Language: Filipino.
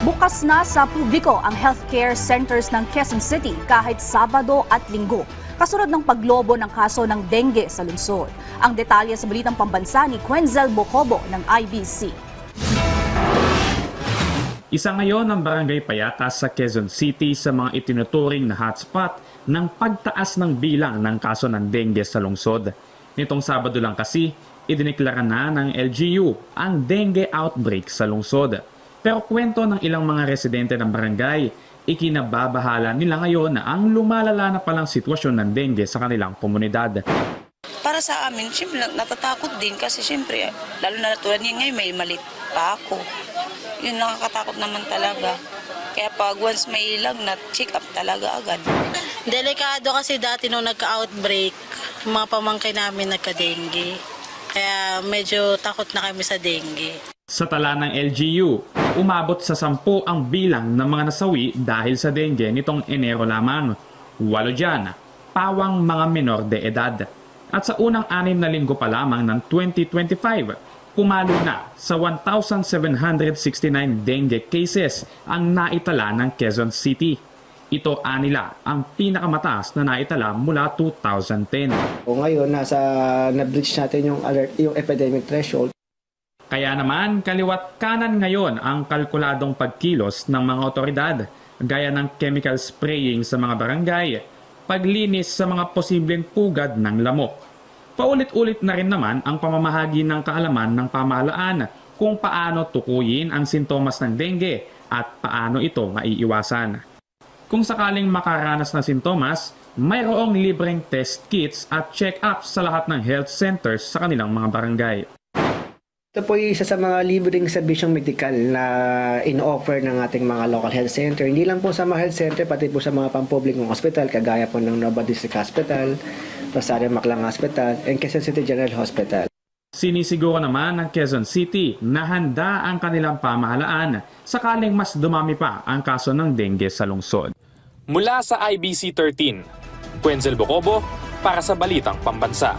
Bukas na sa publiko ang healthcare centers ng Quezon City kahit Sabado at Linggo, kasunod ng paglobo ng kaso ng dengue sa lungsod. Ang detalye sa Balitang Pambansa ni Quenzel Bocobo ng IBC. Isa ngayon ang Barangay Payatas sa Quezon City sa mga itinuturing na hotspot ng pagtaas ng bilang ng kaso ng dengue sa lungsod. Nitong Sabado lang kasi, idineklara na ng LGU ang dengue outbreak sa lungsod. Pero kwento ng ilang mga residente ng barangay, ikinababahala nila ngayon na ang lumalala na palang sitwasyon ng dengue sa kanilang komunidad. Para sa amin, siyempre natatakot din kasi siyempre, lalo na tulad niya ngayon, may malit pa ako. Yun nakakatakot naman talaga. Kaya pag once may ilag na, check up talaga agad. Delikado kasi dati nung nagka-outbreak, mga pamangkin namin nagka-dengue. Kaya medyo takot na kami sa dengue. Sa tala ng LGU, umabot sa 10 ang bilang ng mga nasawi dahil sa dengue nitong Enero lamang. 8 dyan, pawang mga menor de edad. At sa unang 6 na linggo pa lamang ng 2025, pumalo na sa 1,769 dengue cases ang naitala ng Quezon City. Ito anila ang pinakamataas na naitala mula 2010. O ngayon, na-breach natin yung epidemic threshold. Kaya naman, kaliwat kanan ngayon ang kalkuladong pagkilos ng mga otoridad, gaya ng chemical spraying sa mga barangay, paglinis sa mga posibleng pugad ng lamok. Paulit-ulit na rin naman ang pamamahagi ng kaalaman ng pamahalaan kung paano tukuyin ang sintomas ng dengue at paano ito maiiwasan. Kung sakaling makaranas ng sintomas, mayroong libreng test kits at check-ups sa lahat ng health centers sa kanilang mga barangay. Ito po isa sa mga libreng serbisyong medikal na in-offer ng ating mga local health center. Hindi lang po sa mga health center, pati po sa mga pampublikong hospital, kagaya po ng Nova District Hospital, Rosario Maclang Hospital, and Quezon City General Hospital. Sinisiguro naman ng Quezon City na handa ang kanilang pamahalaan sakaling mas dumami pa ang kaso ng dengue sa lungsod. Mula sa IBC 13, Quenzel Bocobo para sa Balitang Pambansa.